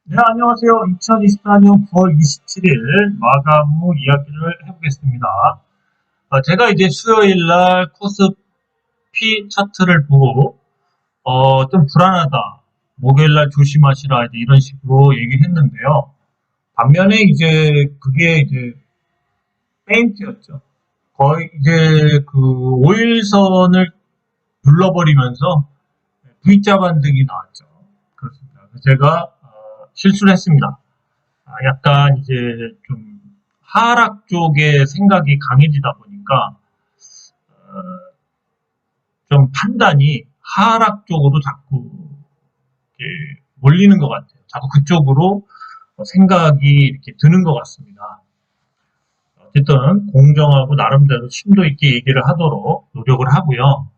네, 안녕하세요. 2024년 9월 27일 마감 후 이야기를 해보겠습니다. 제가 이제 수요일 날 코스피 차트를 보고, 좀 불안하다. 목요일 날 조심하시라. 이제 이런 식으로 얘기를 했는데요. 반면에 이제 그게 이제 페인트였죠. 거의 이제 그 5일선을 눌러버리면서 V자 반등이 나왔죠. 그렇습니다. 제가 실수를 했습니다. 약간 이제 좀 하락 쪽에 생각이 강해지다 보니까 좀 판단이 하락 쪽으로 자꾸 이렇게 몰리는 것 같아요. 자꾸 그쪽으로 생각이 이렇게 드는 것 같습니다. 어쨌든 공정하고 나름대로 심도 있게 얘기를 하도록 노력을 하고요.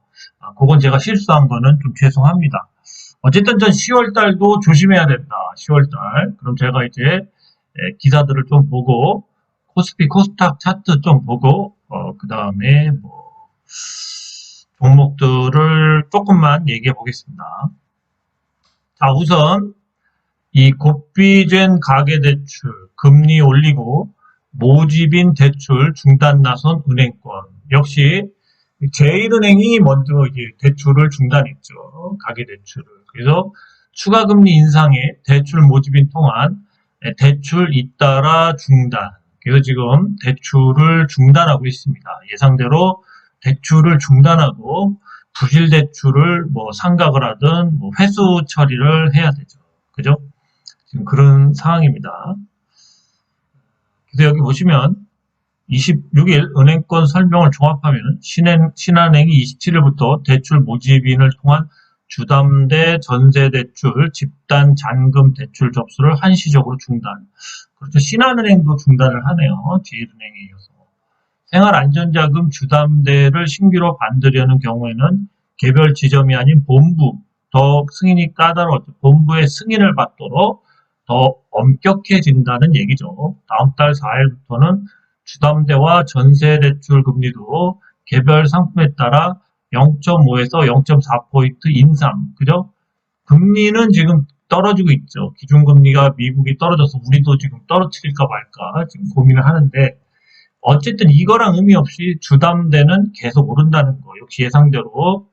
그건 제가 실수한 거는 좀 죄송합니다. 어쨌든 전 10월 달도 조심해야 된다. 10월 달. 그럼 제가 이제 기사들을 좀 보고 코스피 코스닥 차트 좀 보고 그 다음에 뭐 종목들을 조금만 얘기해 보겠습니다. 자, 우선 이 고비젠 가계대출 금리 올리고 모집인 대출 중단 나선 은행권 역시 제1은행이 먼저 이제 대출을 중단했죠. 가계대출을. 그래서 추가금리 인상에 대출 모집인 통한 대출 잇따라 중단. 그래서 지금 대출을 중단하고 있습니다. 예상대로 대출을 중단하고 부실 대출을 뭐 상각을 하든 뭐 회수 처리를 해야 되죠. 그죠? 지금 그런 상황입니다. 그래서 여기 보시면 26일 은행권 설명을 종합하면 신한은행이 27일부터 대출 모집인을 통한 주담대 전세대출 집단 잔금 대출 접수를 한시적으로 중단. 그렇죠. 신한은행도 중단을 하네요. 제1은행에 이어서. 생활안전자금 주담대를 신규로 받으려는 경우에는 개별 지점이 아닌 본부, 더 승인이 까다로웠죠. 본부의 승인을 받도록 더 엄격해진다는 얘기죠. 다음 달 4일부터는 주담대와 전세대출 금리도 개별 상품에 따라 0.5에서 0.4포인트 인상. 그죠? 금리는 지금 떨어지고 있죠. 기준금리가 미국이 떨어져서 우리도 지금 떨어뜨릴까 말까 지금 고민을 하는데 어쨌든 이거랑 의미 없이 주담대는 계속 오른다는 거. 역시 예상대로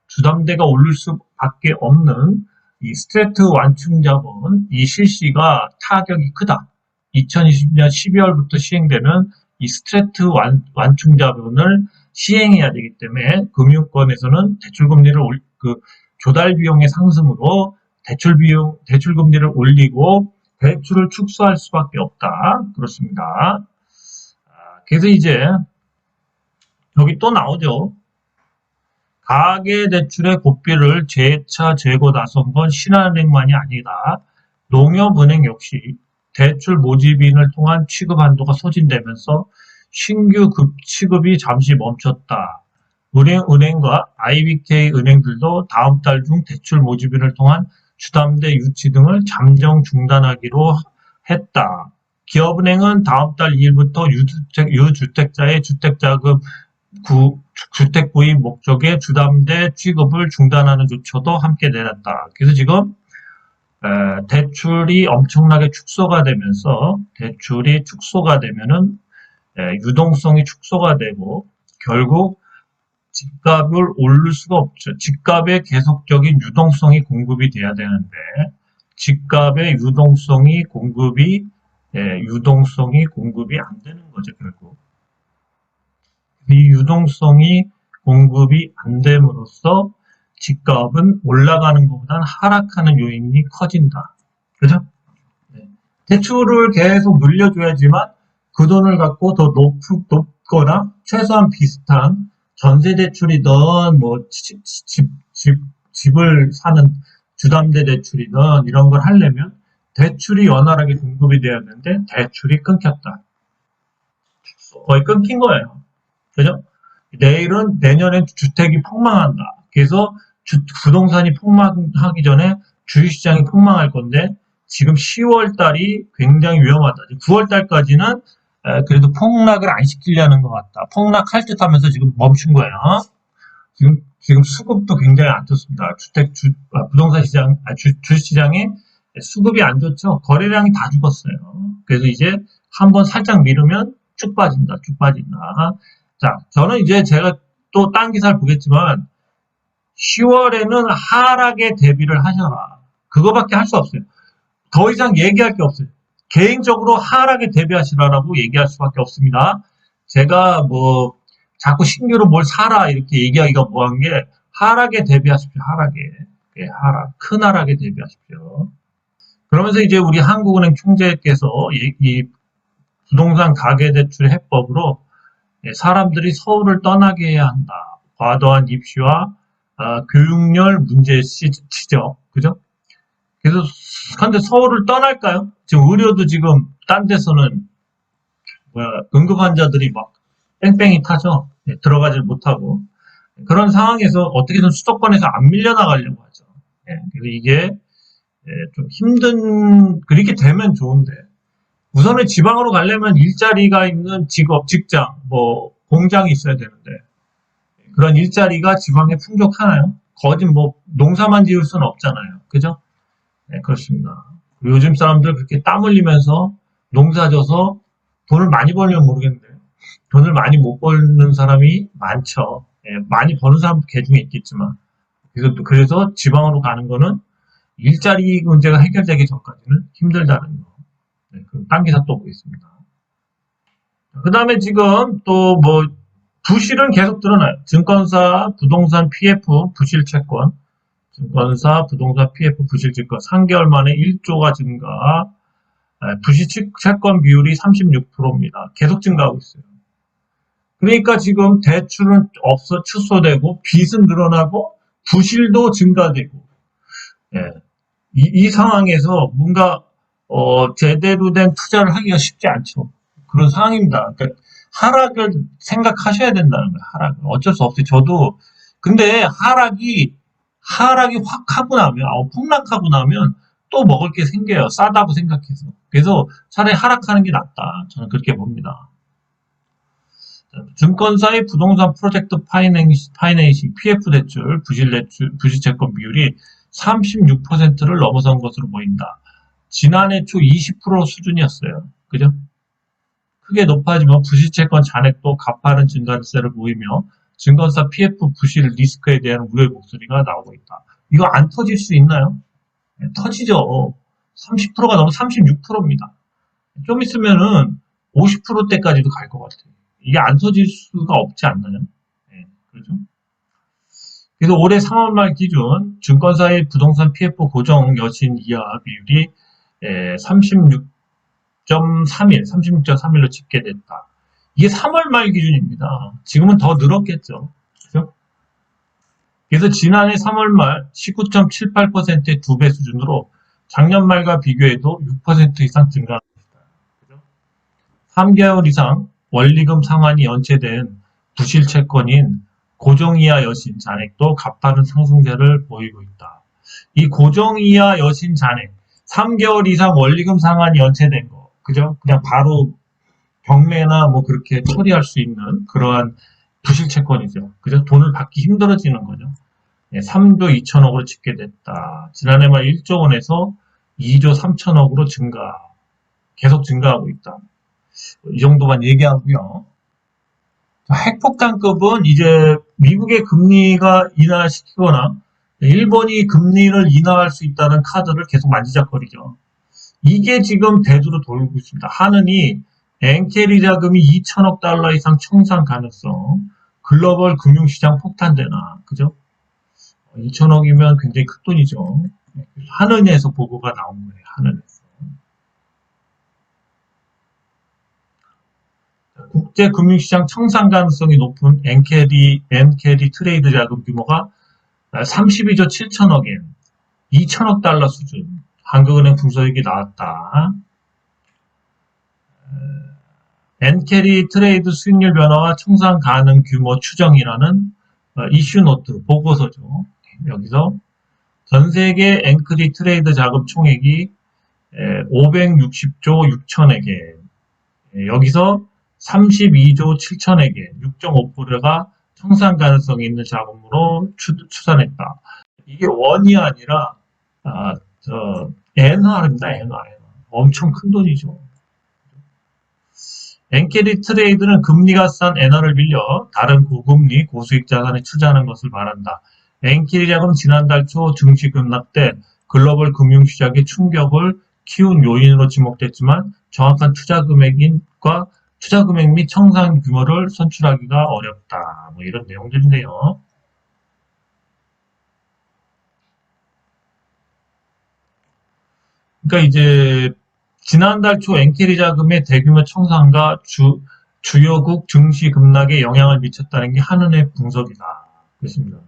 주담대가 오를 수밖에 없는 이 스트레이트 완충 자본 이 실시가 타격이 크다. 2020년 12월부터 시행되는 이 스트레이트 완충 자본을 시행해야 되기 때문에 금융권에서는 대출 금리를 조달 비용의 상승으로 대출 금리를 올리고 대출을 축소할 수밖에 없다. 그렇습니다. 그래서 이제 여기 또 나오죠. 가계대출의 고비를 재차 재고 나선 건 신한은행만이 아니다. 농협은행 역시 대출 모집인을 통한 취급 한도가 소진되면서 신규 취급이 잠시 멈췄다. 은행과 IBK 은행들도 다음 달 중 대출 모집인을 통한 주담대 유치 등을 잠정 중단하기로 했다. 기업은행은 다음 달 2일부터 유주택자의 주택자금 주택 구입 목적의 주담대 취급을 중단하는 조처도 함께 내놨다. 그래서 지금 대출이 엄청나게 축소가 되면서 대출이 축소가 되면은 유동성이 축소가 되고 결국 집값을 오를 수가 없죠. 집값의 계속적인 유동성이 공급이 돼야 되는데 집값의 유동성이 공급이 안 되는 거죠, 결국. 이 유동성이 공급이 안 됨으로써 집값은 올라가는 것보다는 하락하는 요인이 커진다. 그죠? 네. 대출을 계속 늘려줘야지만 그 돈을 갖고 더 높거나 최소한 비슷한 전세대출이든 뭐 집을 사는 주담대 대출이든 이런 걸 하려면 대출이 원활하게 공급이 돼야 되는데 대출이 끊겼다. 거의 끊긴 거예요. 그죠? 내년엔 주택이 폭망한다. 그래서 부동산이 폭망하기 전에 주식시장이 폭망할 건데 지금 10월 달이 굉장히 위험하다. 9월 달까지는 그래도 폭락을 안 시키려는 것 같다. 폭락할 듯 하면서 지금 멈춘 거예요. 지금 수급도 굉장히 안 좋습니다. 부동산 시장, 주식시장에 수급이 안 좋죠. 거래량이 다 죽었어요. 그래서 이제 한번 살짝 미루면 쭉 빠진다, 쭉 빠진다. 자, 저는 이제 제가 또 딴 기사를 보겠지만 10월에는 하락에 대비를 하셔라. 그거밖에 할 수 없어요. 더 이상 얘기할 게 없어요. 개인적으로 하락에 대비하시라라고 얘기할 수밖에 없습니다. 제가 뭐 자꾸 신규로 뭘 사라 이렇게 얘기하기가 뭐한 게 하락에 대비하십시오. 하락에. 예, 하락. 큰 하락에 대비하십시오. 그러면서 이제 우리 한국은행 총재께서 이 부동산 가계대출 해법으로 사람들이 서울을 떠나게 해야 한다. 과도한 입시와 교육열 문제 지적. 그죠? 그래서 근데 서울을 떠날까요? 지금 의료도 지금 딴 데서는 응급 환자들이 막 뺑뺑이 타죠. 들어가질 못하고 그런 상황에서 어떻게든 수도권에서 안 밀려나가려고 하죠. 그래서 이게 좀 힘든 그렇게 되면 좋은데 우선은 지방으로 가려면 일자리가 있는 직업, 직장, 뭐 공장이 있어야 되는데 그런 일자리가 지방에 풍족하나요? 거짓 뭐 농사만 지을 수는 없잖아요. 그죠? 네, 그렇습니다. 요즘 사람들 그렇게 땀 흘리면서 농사 져서 돈을 많이 벌면 모르겠는데 돈을 많이 못 버는 사람이 많죠. 많이 버는 사람도 개중에 있겠지만 그래서 지방으로 가는 거는 일자리 문제가 해결되기 전까지는 힘들다는 거. 네, 그럼 딴 기사 또 보겠습니다. 그 다음에 지금 또 뭐 부실은 계속 드러나요. 증권사, 부동산 PF, 부실 채권. 증권사, 부동산 PF, 부실 채권 3개월 만에 1조가 증가. 부실 채권 비율이 36%입니다. 계속 증가하고 있어요. 그러니까 지금 대출은 축소되고 빚은 늘어나고 부실도 증가되고 예. 이 상황에서 뭔가 제대로 된 투자를 하기가 쉽지 않죠. 그런 상황입니다. 그러니까 하락을 생각하셔야 된다는 거예요. 하락을 어쩔 수 없어요. 저도 근데 하락이 확 하고 나면 폭락하고 나면 또 먹을 게 생겨요. 싸다고 생각해서. 그래서 차라리 하락하는 게 낫다. 저는 그렇게 봅니다. 증권사의 부동산 프로젝트 파이낸싱 PF 대출, 부실 채권 비율이 36%를 넘어선 것으로 보인다. 지난해 초 20% 수준이었어요. 그죠? 크게 높아지면 부실채권 잔액도 가파른 증가세를 보이며 증권사 PF 부실 리스크에 대한 우려의 목소리가 나오고 있다. 이거 안 터질 수 있나요? 네, 터지죠. 30%가 넘어 36%입니다. 좀 있으면은 50%대까지도 갈 것 같아요. 이게 안 터질 수가 없지 않나요? 네, 그렇죠? 그래서 올해 3월 말 기준 증권사의 부동산 PF 고정 여신 이하 비율이 36.31로 집계됐다. 이게 3월 말 기준입니다. 지금은 더 늘었겠죠. 그죠? 그래서 지난해 3월 말 19.78%의 2배 수준으로 작년 말과 비교해도 6% 이상 증가한 것이다. 그죠? 3개월 이상 원리금 상환이 연체된 부실 채권인 고정이하 여신 잔액도 가파른 상승세를 보이고 있다. 이 고정이하 여신 잔액 3개월 이상 원리금 상환이 연체된 거, 그죠? 그냥 바로 경매나 뭐 그렇게 처리할 수 있는 그러한 부실 채권이죠. 그죠? 돈을 받기 힘들어지는 거죠. 3조 2천억으로 집계됐다. 지난해 말 1조 원에서 2조 3천억으로 증가. 계속 증가하고 있다. 이 정도만 얘기하고요. 핵폭탄급은 이제 미국의 금리가 인하시키거나 일본이 금리를 인하할 수 있다는 카드를 계속 만지작거리죠. 이게 지금 대두로 돌고 있습니다. 하느니 엔캐리 자금이 2천억 달러 이상 청산 가능성, 글로벌 금융시장 폭탄되나, 그죠? 2천억이면 굉장히 큰 돈이죠. 한은에서 보고가 나온 거예요. 한은에서. 국제 금융시장 청산 가능성이 높은 엔캐리 트레이드 자금 규모가 32조 7천억 엔, 2천억 달러 수준. 한국은행 분석이 나왔다. 엔캐리 트레이드 수익률 변화와 청산 가능 규모 추정이라는 이슈 노트 보고서죠. 여기서 전 세계 엔캐리 트레이드 자금 총액이 560조 6천억 엔. 여기서 32조 7천억 엔, 6.5%가 청산 가능성이 있는 자금으로 추산했다. 이게 원이 아니라 엔화입니다. 엔화. 엄청 큰 돈이죠. 엔캐리 트레이드는 금리가 싼 엔화를 빌려 다른 고금리, 고수익 자산에 투자하는 것을 말한다. 엔캐리 자금은 지난달 초 증시 급락 때 글로벌 금융시장의 충격을 키운 요인으로 지목됐지만 정확한 투자 금액 및 청산 규모를 선출하기가 어렵다. 뭐 이런 내용들인데요. 그러니까 이제 지난달 초 엔캐리 자금의 대규모 청산과 주요국 증시 급락에 영향을 미쳤다는 게 한은의 분석이다. 그렇습니다.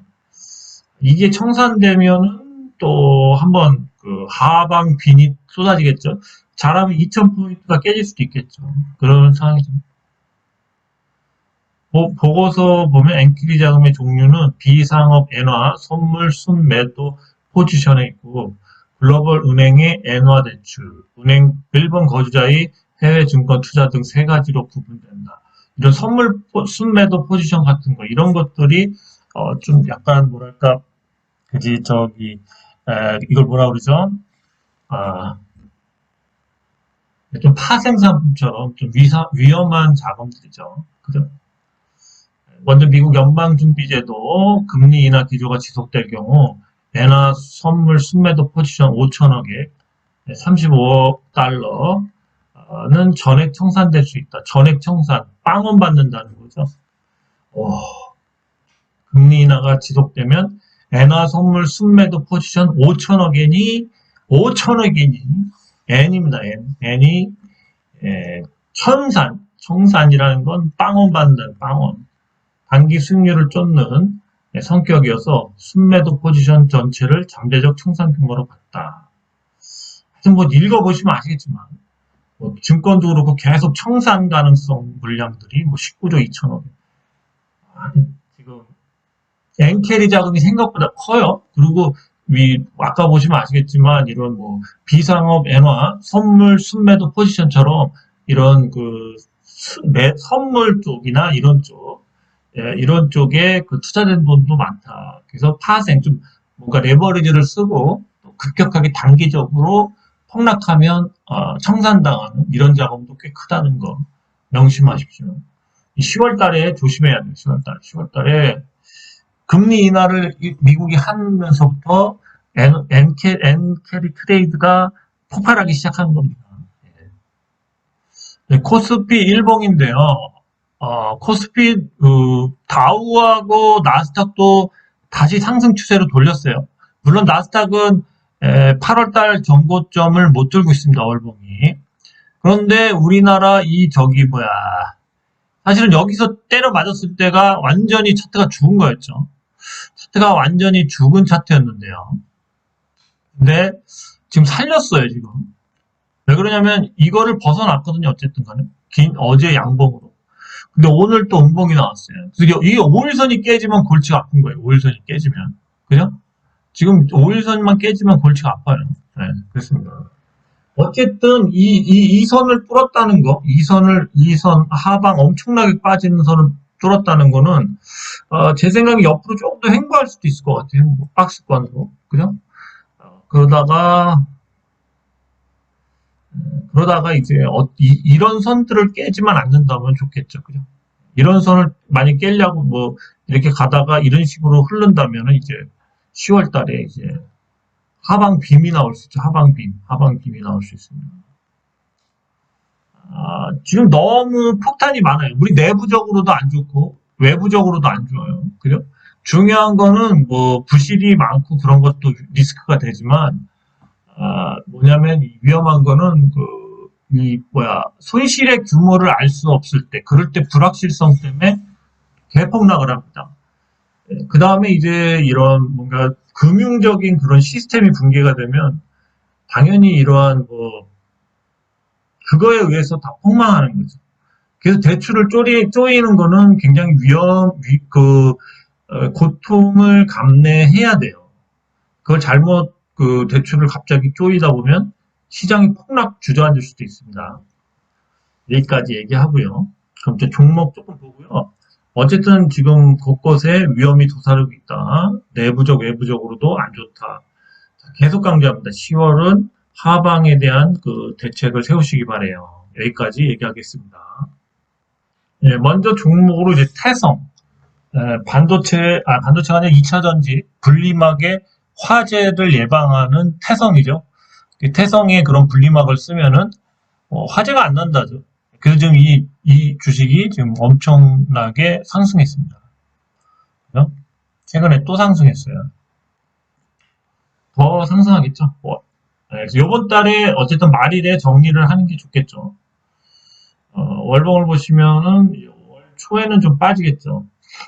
이게 청산되면은 또 한번 그 하방 빈이 쏟아지겠죠. 잘하면 2000포인트가 깨질 수도 있겠죠. 그런 상황이죠. 보고서 보면 엔캐리 자금의 종류는 비상업 엔화, 선물, 순매도 포지션에 있고 글로벌 은행의 엔화 대출, 일본 거주자의 해외 증권 투자 등 세 가지로 구분된다. 이런 선물, 순매도 포지션 같은 거, 이런 것들이, 좀 약간, 뭐랄까, 그지, 이걸 뭐라 그러죠? 아, 좀 파생상품처럼 좀 위험한 자금들이죠. 그죠? 먼저 미국 연방준비제도 금리 인하 기조가 지속될 경우, 엔화 선물 순매도 포지션 5천억에 35억 달러는 전액 청산될 수 있다. 전액 청산, 빵원 받는다는 거죠. 금리 인하가 지속되면 엔화 선물 순매도 포지션 5천억 엔이 N입니다. N이 청산이라는 건 빵원 받는다는 빵원. 단기 수익률을 쫓는 성격이어서 순매도 포지션 전체를 잠재적 청산 규모로 봤다. 하여튼 뭐 읽어보시면 아시겠지만 뭐 증권도 그렇고 계속 청산 가능성 물량들이 뭐 19조 2천억. 지금 엔캐리 자금이 생각보다 커요. 그리고 아까 보시면 아시겠지만 이런 뭐 비상업 엔화, 선물, 순매도 포지션처럼 이런 그 선물 쪽이나 이런 쪽에 그 투자된 돈도 많다. 그래서 파생, 좀 뭔가 레버리지를 쓰고 급격하게 단기적으로 폭락하면 청산당하는 이런 자금도 꽤 크다는 거 명심하십시오. 10월 달에 조심해야 돼요. 10월 달에 금리 인하를 미국이 하면서부터 엔캐리 트레이드가 폭발하기 시작한 겁니다. 네, 코스피 일봉인데요. 코스피 다우하고 나스닥도 다시 상승 추세로 돌렸어요. 물론 나스닥은 8월달 전고점을 못 들고 있습니다. 월봉이. 그런데 우리나라 사실은 여기서 때려 맞았을 때가 완전히 차트가 죽은 거였죠. 차트가 완전히 죽은 차트였는데요. 근데 지금 살렸어요, 지금. 왜 그러냐면 이거를 벗어났거든요. 어쨌든 간에. 어제 양봉으로. 근데 오늘 또 음봉이 나왔어요. 그래서 이게 5일선이 깨지면 골치가 아픈 거예요. 5일선이 깨지면. 그죠? 지금 5일선만 깨지면 골치가 아파요. 네, 그렇습니다. 어쨌든 이 선을 뚫었다는 거, 이 선 하방 엄청나게 빠지는 선을 뚫었다는 거는 제 생각에 옆으로 조금 더 횡보할 수도 있을 것 같아요. 뭐 박스권으로. 그죠? 그러다가 이제 이런 선들을 깨지만 않는다면 좋겠죠. 그죠? 이런 선을 많이 깨려고 뭐 이렇게 가다가 이런 식으로 흐른다면 이제 10월 달에 이제 하방 빔이 나올 수 있죠. 하방 빔이 나올 수 있습니다. 지금 너무 폭탄이 많아요. 우리 내부적으로도 안 좋고 외부적으로도 안 좋아요. 그죠? 중요한 거는 뭐 부실이 많고 그런 것도 리스크가 되지만 뭐냐면 위험한 거는 손실의 규모를 알 수 없을 때, 그럴 때 불확실성 때문에 대폭락을 합니다. 그 다음에 이제 이런 뭔가 금융적인 그런 시스템이 붕괴가 되면 당연히 이러한 그거에 의해서 다 폭망하는 거죠. 그래서 대출을 쪼이는 거는 굉장히 고통을 감내해야 돼요. 그걸 잘못 대출을 갑자기 쪼이다 보면 시장이 폭락 주저앉을 수도 있습니다. 여기까지 얘기하고요. 그럼 이제 종목 조금 보고요. 어쨌든 지금 곳곳에 위험이 도사리고 있다. 내부적, 외부적으로도 안 좋다. 계속 강조합니다. 10월은 하방에 대한 그 대책을 세우시기 바래요. 여기까지 얘기하겠습니다. 예, 먼저 종목으로 이제 태성, 반도체가 아니라 2차 전지, 분리막의 화재를 예방하는 태성이죠. 태성에 그런 분리막을 쓰면은 화재가 안 난다죠. 그래서 지금 이 주식이 지금 엄청나게 상승했습니다. 그죠? 최근에 또 상승했어요. 더 상승하겠죠. 그래서 이번 달에 어쨌든 말일에 정리를 하는 게 좋겠죠. 월봉을 보시면은 월 초에는 좀 빠지겠죠.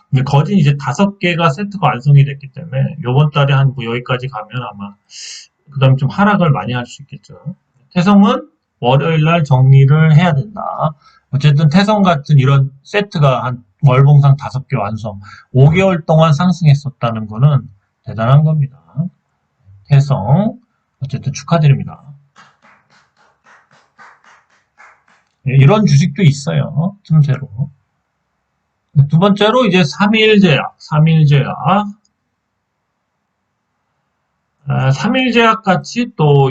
근데 거진 이제 5개가 세트가 완성이 됐기 때문에 이번 달에 한 뭐 여기까지 가면 아마 그 다음에 좀 하락을 많이 할 수 있겠죠. 태성은 월요일 날 정리를 해야 된다. 어쨌든 태성 같은 이런 세트가 한 월봉상 5개 완성, 5개월 동안 상승했었다는 거는 대단한 겁니다. 태성, 어쨌든 축하드립니다. 이런 주식도 있어요. 틈새로. 두 번째로 이제 삼일제약. 삼일제약 같이 또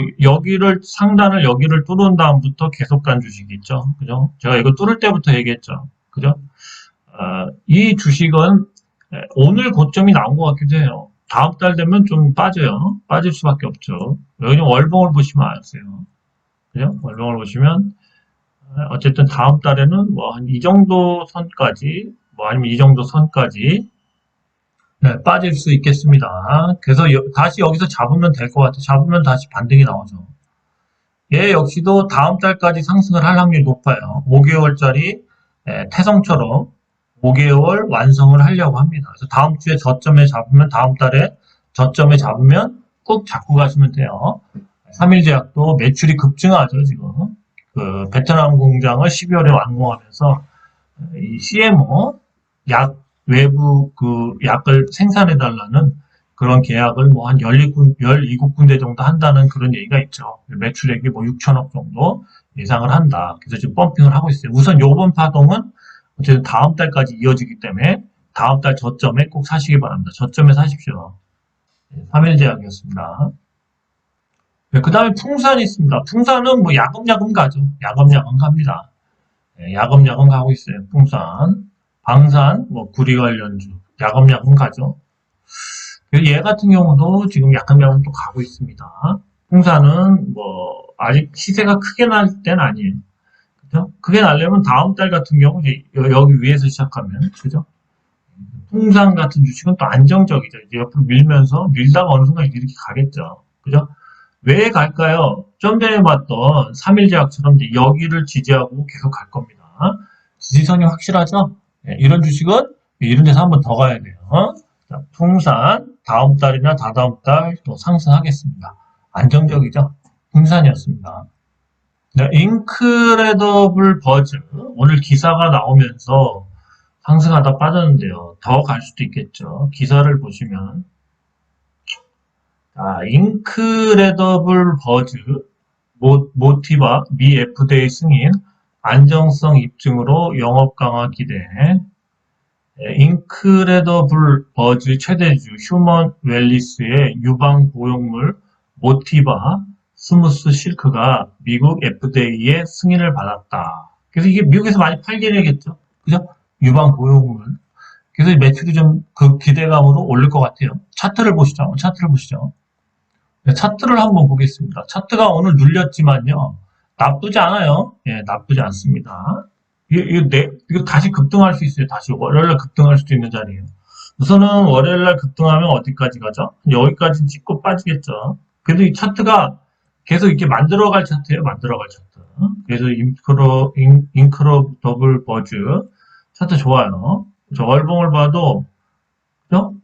상단을 여기를 뚫은 다음부터 계속 간 주식이 있죠. 그죠? 제가 이거 뚫을 때부터 얘기했죠. 그죠? 이 주식은 오늘 고점이 나온 것 같기도 해요. 다음 달 되면 좀 빠져요. 빠질 수밖에 없죠. 여기 월봉을 보시면 아세요. 그죠? 월봉을 보시면 어쨌든 다음 달에는 뭐 한 이 정도 선까지, 뭐 아니면 이 정도 선까지 빠질 수 있겠습니다. 그래서 다시 여기서 잡으면 될 것 같아요. 잡으면 다시 반등이 나오죠. 얘 역시도 다음 달까지 상승을 할 확률이 높아요. 5개월짜리 태성처럼 5개월 완성을 하려고 합니다. 그래서 다음 주에 저점에 잡으면 다음 달에 저점에 잡으면 꾹 잡고 가시면 돼요. 삼일제약도 매출이 급증하죠, 지금. 그 베트남 공장을 12월에 완공하면서 이 CMO 외부 그 약을 생산해 달라는 그런 계약을 뭐 한 12군데 정도 한다는 그런 얘기가 있죠. 매출액이 뭐 6천억 정도 예상을 한다. 그래서 지금 펌핑을 하고 있어요. 우선 요번 파동은 어쨌든 다음 달까지 이어지기 때문에 다음 달 저점에 꼭 사시기 바랍니다. 저점에 사십시오. 3일제약이었습니다. 그 다음에 풍산이 있습니다. 풍산은 뭐 야금야금 가죠. 야금야금 갑니다. 야금야금 가고 있어요. 풍산. 방산, 뭐 구리 관련주. 야금야금 가죠. 얘 같은 경우도 지금 야금야금 또 가고 있습니다. 풍산은 뭐 아직 시세가 크게 날 때는 아니에요. 그죠? 크게 나려면 다음 달 같은 경우 이제 여기 위에서 시작하면 그죠? 풍산 같은 주식은 또 안정적이죠. 이제 옆으로 밀다가 어느 순간 이렇게 가겠죠. 그죠? 왜 갈까요? 좀 전에 봤던 3일제약처럼 여기를 지지하고 계속 갈 겁니다. 지지선이 확실하죠? 네, 이런 주식은 이런 데서 한번 더 가야 돼요. 자, 풍산 다음 달이나 다다음 달 또 상승하겠습니다. 안정적이죠? 풍산이었습니다. 네, 인크레더블 버즈 오늘 기사가 나오면서 상승하다 빠졌는데요. 더 갈 수도 있겠죠. 기사를 보시면 인크레더블 버즈 모티바 미 FDA 승인 안정성 입증으로 영업 강화 기대. 인크레더블 버즈 최대주 휴먼 웰리스의 유방 보형물 모티바 스무스 실크가 미국 FDA의 승인을 받았다. 그래서 이게 미국에서 많이 팔게 되겠죠. 그죠? 유방 보형물. 그래서 매출이 좀 그 기대감으로 오를 것 같아요. 차트를 보시죠. 차트를 한번 보겠습니다. 차트가 오늘 눌렸지만요. 나쁘지 않아요. 예, 나쁘지 않습니다. 이거 다시 급등할 수 있어요. 다시 월요일날 급등할 수도 있는 자리예요. 우선은 월요일날 급등하면 어디까지 가죠? 여기까지 찍고 빠지겠죠. 그래도 이 차트가 계속 이렇게 만들어갈 차트예요. 만들어갈 차트. 그래서 인크로 더블 버즈 차트 좋아요. 저 월봉을 봐도 그죠?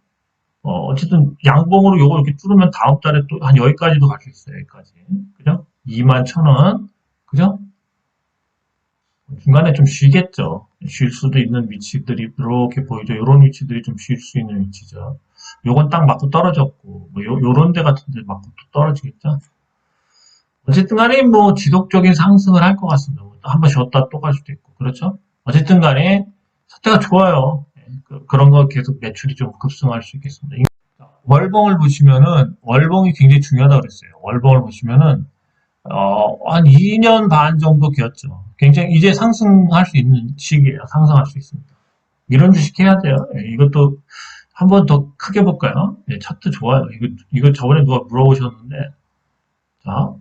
어쨌든 양봉으로 요거 이렇게 뚫으면 다음 달에 또 한 여기까지도 갈 수 있어요. 여기까지. 그죠? 21,000원. 그죠? 중간에 좀 쉬겠죠. 쉴 수도 있는 위치들이 이렇게 보이죠. 이런 위치들이 좀 쉴 수 있는 위치죠. 요건 딱 맞고 떨어졌고, 뭐 요런 데 같은 데 맞고 또 떨어지겠죠. 어쨌든 간에 뭐 지속적인 상승을 할 것 같습니다. 한번 쉬었다 또 갈 수도 있고. 그렇죠? 어쨌든 간에 사태가 좋아요. 그런 거 계속 매출이 좀 급승할 수 있겠습니다. 월봉을 보시면은 월봉이 굉장히 중요하다고 그랬어요. 월봉을 보시면은 한 2년 반 정도 기었죠. 굉장히 이제 상승할 수 있는 시기예요. 상승할 수 있습니다. 이런 주식 해야 돼요. 예, 이것도 한 번 더 크게 볼까요? 예, 차트 좋아요. 이거 저번에 누가 물어보셨는데, 자,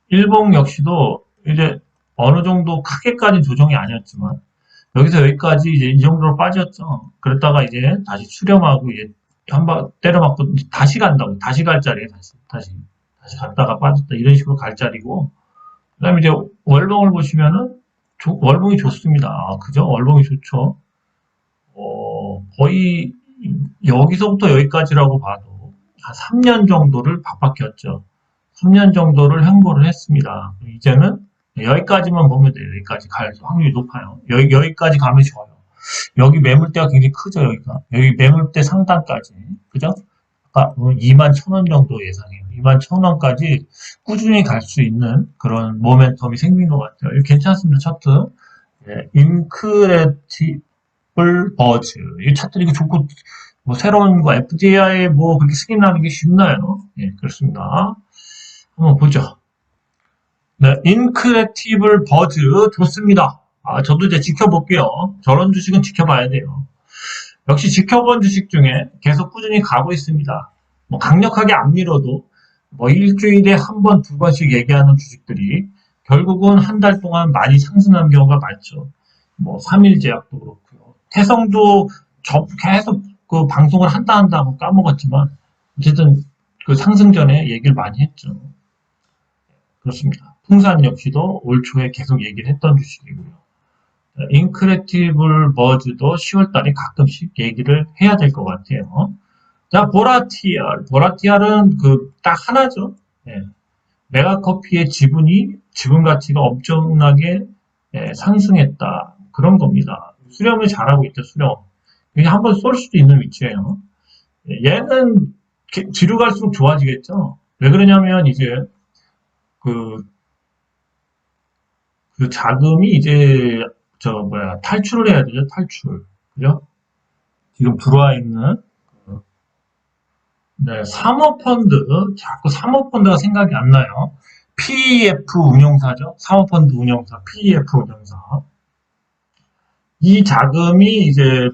일봉 역시도 이제 어느 정도 크게까지 조정이 아니었지만, 여기서 여기까지 이제 이 정도로 빠졌죠. 그랬다가 이제 다시 수렴하고 이제 한 번 때려맞고 다시 간다고. 다시 갈 자리에 다시 갔다가 빠졌다. 이런 식으로 갈 자리고, 그 다음에 이제 월봉을 보시면은, 월봉이 좋습니다. 아, 그죠? 월봉이 좋죠. 거의 여기서부터 여기까지라고 봐도 한 3년 정도를 바빴겠죠. 3년 정도를 횡보를 했습니다. 이제는 여기까지만 보면 돼요. 여기까지 갈 확률이 높아요. 여기까지 가면 좋아요. 여기 매물대가 굉장히 크죠, 여기가. 여기 매물대 상단까지. 그죠? 아까 2만 1,000원 정도 예상해요. 2만 1,000원까지 꾸준히 갈 수 있는 그런 모멘텀이 생긴 것 같아요. 이거 괜찮습니다, 차트. 예, 인크레디블 버즈. 이 차트 이거 좋고, 뭐 새로운 거 FDI에 뭐 그렇게 승인하는 게 쉽나요? 예, 그렇습니다. 한번 보죠. 네, 인크레디블 버즈 좋습니다. 아, 저도 이제 지켜볼게요. 저런 주식은 지켜봐야 돼요. 역시 지켜본 주식 중에 계속 꾸준히 가고 있습니다. 뭐 강력하게 안 밀어도 뭐 일주일에 한 번, 두 번씩 얘기하는 주식들이 결국은 한 달 동안 많이 상승한 경우가 많죠. 뭐 3일 제약도 그렇고요. 태성도 계속 그 방송을 한다 하고 까먹었지만 어쨌든 그 상승 전에 얘기를 많이 했죠. 그렇습니다. 풍산 역시도 올 초에 계속 얘기를 했던 주식이고요. 인크레디블 버즈도 10월 달에 가끔씩 얘기를 해야 될 것 같아요. 자, 보라티알. 보라티알은 그 딱 하나죠. 예. 메가커피의 지분 가치가 엄청나게 상승했다. 그런 겁니다. 수렴을 잘하고 있죠, 수렴. 그냥 한번 쏠 수도 있는 위치예요. 얘는 뒤로 갈수록 좋아지겠죠. 왜 그러냐면 이제 그, 그 자금이 이제 탈출을 해야 되죠, 탈출. 그죠? 지금 들어와 있는 네, 사모펀드, 자꾸 사모펀드가 생각이 안 나요. PEF 운용사죠. 사모펀드 운용사, PEF 운용사. 이 자금이 이제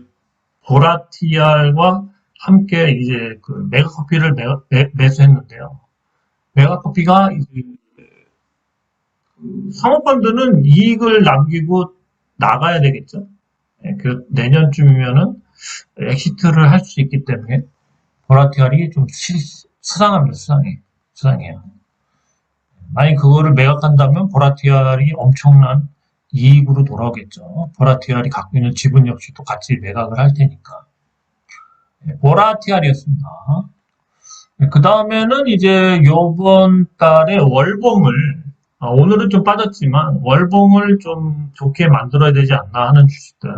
보라티알과 함께 이제 그 메가커피를 매수했는데요. 메가커피가 이제 그 사모펀드는 이익을 남기고 나가야 되겠죠. 네, 그 내년쯤이면은 엑시트를 할 수 있기 때문에 보라티알이 좀 수상합니다. 수상해요. 만약 그거를 매각한다면 보라티알이 엄청난 이익으로 돌아오겠죠. 보라티알이 갖고 있는 지분 역시 또 같이 매각을 할 테니까. 보라티알이었습니다. 그 다음에는 이제 요번 달에 월봉을, 오늘은 좀 빠졌지만 월봉을 좀 좋게 만들어야 되지 않나 하는 주식들.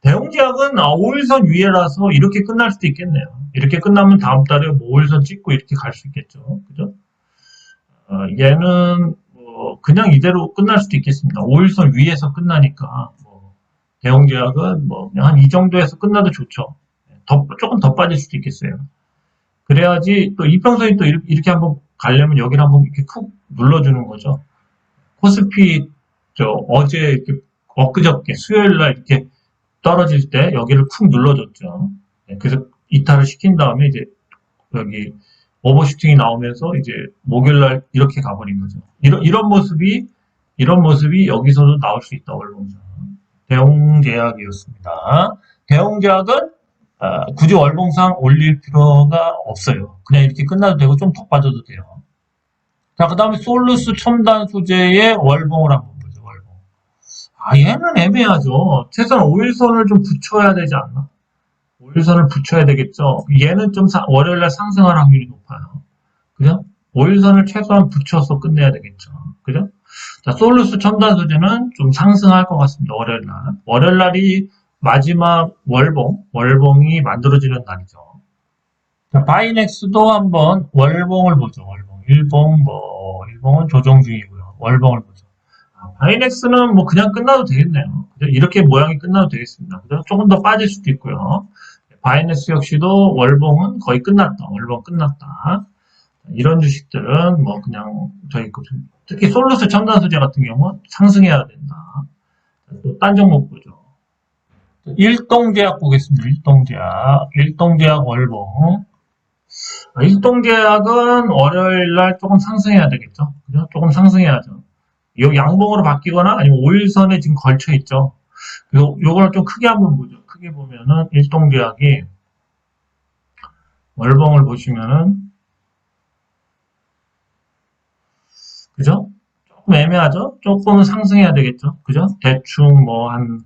대웅제약은 5일선 위에라서 이렇게 끝날 수도 있겠네요. 이렇게 끝나면 다음 달에 뭐 5일선 찍고 이렇게 갈 수 있겠죠. 그죠? 얘는 뭐 그냥 이대로 끝날 수도 있겠습니다. 5일선 위에서 끝나니까 뭐 대웅제약은 뭐 그냥 한 이 정도에서 끝나도 좋죠. 조금 더 빠질 수도 있겠어요. 그래야지 또 이평선이 또 이렇게 한번 가려면 여기를 한번 이렇게 쿡 눌러주는 거죠. 코스피 어제 이렇게 엊그저께 수요일 날 이렇게 떨어질 때 여기를 쿡 눌러줬죠. 그래서 이탈을 시킨 다음에 이제 여기 오버슈팅이 나오면서 이제 목요일날 이렇게 가버린 거죠. 이런 모습이 여기서도 나올 수 있다. 월봉상. 대웅제약이었습니다. 대웅제약은 굳이 월봉상 올릴 필요가 없어요. 그냥 이렇게 끝나도 되고 좀 더 빠져도 돼요. 자, 그 다음에 솔루스 첨단 소재의 월봉을 한번 보죠. 월봉. 얘는 애매하죠. 최소한 5일선을 좀 붙여야 되지 않나? 5일선을 붙여야 되겠죠. 얘는 좀 월요일날 상승할 확률이 높아요. 그죠? 5일선을 최소한 붙여서 끝내야 되겠죠. 그죠? 자, 솔루스 첨단 소재는 좀 상승할 것 같습니다. 월요일날. 월요일날이 마지막 월봉이 만들어지는 날이죠. 자, 바이넥스도 한번 월봉을 보죠. 월봉. 일봉은 조정 중이고요. 월봉을 보죠. 바이넥스는 뭐 그냥 끝나도 되겠네요. 그죠? 이렇게 모양이 끝나도 되겠습니다. 그죠? 조금 더 빠질 수도 있고요. 바이넥스 역시도 월봉은 거의 끝났다. 월봉 끝났다. 이런 주식들은 뭐 그냥 저희 특히 솔루스 첨단소재 같은 경우는 상승해야 된다. 또 딴 종목 보죠. 일동제약 보겠습니다. 일동제약 월봉. 일동제약은 월요일 날 조금 상승해야 되겠죠. 그죠? 조금 상승해야죠. 요 양봉으로 바뀌거나 아니면 5일선에 지금 걸쳐 있죠. 요거를 좀 크게 한번 보죠. 크게 보면은 일동제약이 월봉을 보시면은 그죠? 조금 애매하죠? 조금 상승해야 되겠죠? 그죠? 대충 뭐 한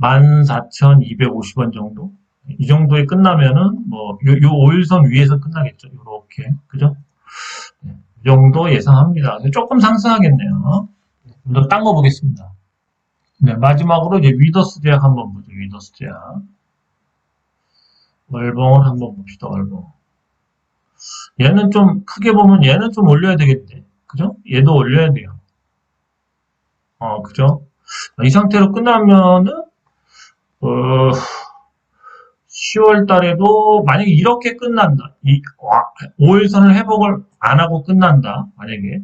14,250원 정도? 이 정도에 끝나면은 요 5일선 위에서 끝나겠죠? 요렇게. 그죠? 네, 이 정도 예상합니다. 조금 상승하겠네요. 좀 더 딴 거 보겠습니다. 네, 마지막으로 이제 위더스 제약 한번 보죠. 위더스 제약. 월봉을 한번 봅시다. 월봉. 얘는 좀 크게 보면 얘는 좀 올려야 되겠대. 그죠? 얘도 올려야 돼요. 그죠? 이 상태로 끝나면은 10월 달에도 만약에 이렇게 끝난다. 5일선을 회복을 안 하고 끝난다. 만약에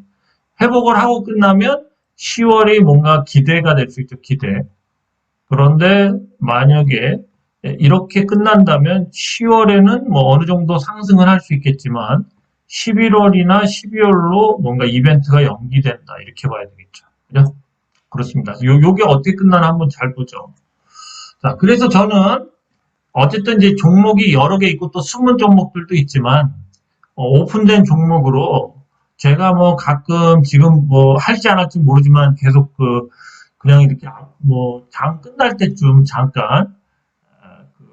회복을 하고 끝나면 10월이 뭔가 기대가 될 수 있죠. 기대. 그런데 만약에 이렇게 끝난다면 10월에는 뭐 어느 정도 상승을 할 수 있겠지만 11월이나 12월로 뭔가 이벤트가 연기된다. 이렇게 봐야 되겠죠. 그죠? 그렇습니다. 요게 어떻게 끝나나 한번 잘 보죠. 자, 그래서 저는 어쨌든 이제 종목이 여러 개 있고 또 숨은 종목들도 있지만 오픈된 종목으로 제가 뭐 가끔 지금 뭐 할지 안 할지 모르지만 계속 그냥 이렇게 뭐 장 끝날 때쯤 잠깐 그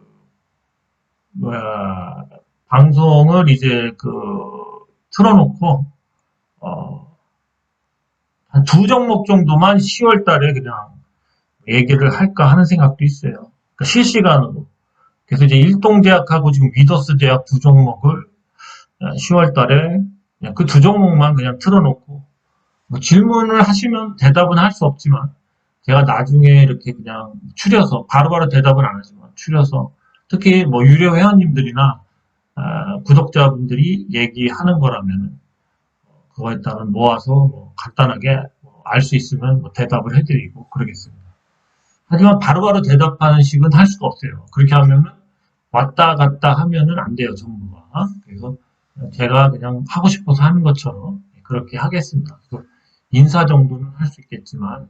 뭐야 방송을 이제 틀어놓고 한 두 종목 정도만 10월 달에 그냥 얘기를 할까 하는 생각도 있어요. 그러니까 실시간으로. 그래서 이제 일동제약하고 지금 위더스 제약 두 종목을 10월 달에 그 두 종목만 그냥 틀어놓고 뭐 질문을 하시면 대답은 할 수 없지만 제가 나중에 이렇게 그냥 추려서 바로바로 대답은 안 하지만 추려서 특히 뭐 유료 회원님들이나 구독자분들이 얘기하는 거라면 그거에 따른 모아서 뭐 간단하게 알 수 있으면 뭐 대답을 해드리고 그러겠습니다. 하지만 바로바로 대답하는 식은 할 수가 없어요. 그렇게 하면은 왔다 갔다 하면은 안 돼요, 정부가. 그래서 제가 그냥 하고 싶어서 하는 것처럼 그렇게 하겠습니다. 그래서 인사 정도는 할 수 있겠지만,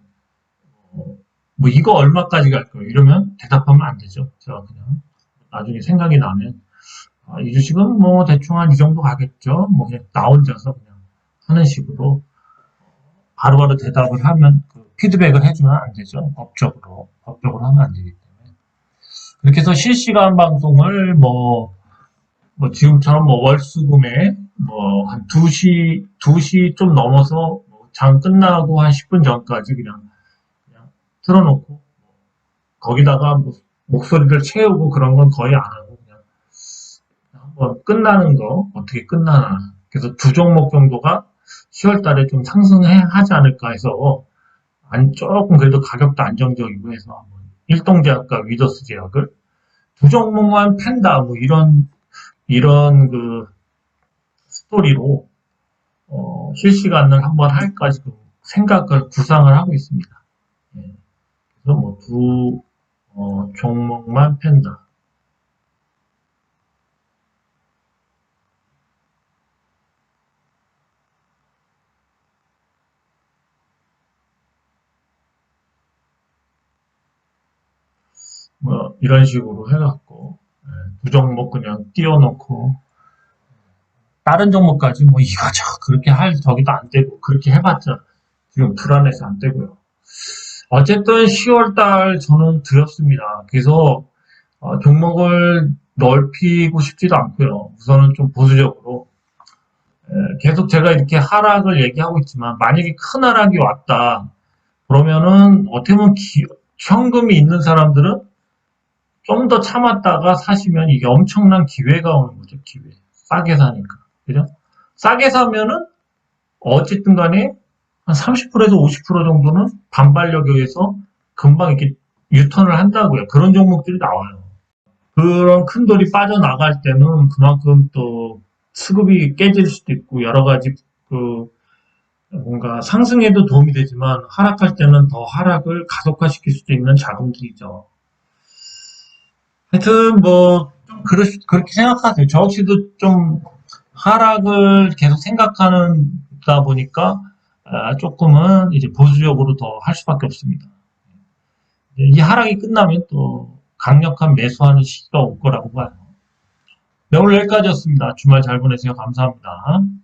뭐 이거 얼마까지 갈까요? 이러면 대답하면 안 되죠. 제가 그냥 나중에 생각이 나면, 이 주식은 뭐 대충 한 이 정도 가겠죠. 뭐 그냥 나 혼자서 그냥 하는 식으로 바로바로 대답을 하면 피드백을 해주면 안 되죠. 법적으로 하면 안 되기 때문에. 그렇게 해서 실시간 방송을 뭐 지금처럼 뭐 월수금에 뭐 한 2시 좀 넘어서 장 끝나고 한 10분 전까지 그냥 틀어놓고 거기다가 뭐 목소리를 채우고 그런 건 거의 안 하고 그냥 한번 끝나는 거 어떻게 끝나나. 그래서 두 종목 정도가 10월 달에 좀 상승하지 않을까 해서 조금 그래도 가격도 안정적이고 해서 일동제약과 위더스 제약을 두 종목만 팬다 뭐 이런 스토리로 실시간을 한번 할까 지금 생각을 구상을 하고 있습니다. 예. 그래서 뭐 두 종목만 팬다. 뭐 이런 식으로 해갖고 두 종목 그냥 띄워놓고 다른 종목까지 뭐 이거저거 그렇게 할 저기도 안 되고 그렇게 해봤자 지금 불안해서 안 되고요. 어쨌든 10월달 저는 두렵습니다. 그래서 종목을 넓히고 싶지도 않고요. 우선은 좀 보수적으로 계속 제가 이렇게 하락을 얘기하고 있지만 만약에 큰 하락이 왔다 그러면은 어떻게 보면 현금이 있는 사람들은 좀 더 참았다가 사시면 이게 엄청난 기회가 오는 거죠. 기회. 싸게 사니까. 그죠? 싸게 사면은 어쨌든 간에 한 30%에서 50% 정도는 반발력에 의해서 금방 이렇게 유턴을 한다고요. 그런 종목들이 나와요. 그런 큰 돌이 빠져나갈 때는 그만큼 또 수급이 깨질 수도 있고 여러 가지 그 뭔가 상승에도 도움이 되지만 하락할 때는 더 하락을 가속화시킬 수도 있는 자금들이죠. 하여튼 뭐 좀 그렇게 생각하세요. 저 역시도 좀 하락을 계속 생각하다 보니까 조금은 이제 보수적으로 더 할 수밖에 없습니다. 이 하락이 끝나면 또 강력한 매수하는 시기가 올 거라고 봐요. 네, 오늘 여기까지였습니다. 주말 잘 보내세요. 감사합니다.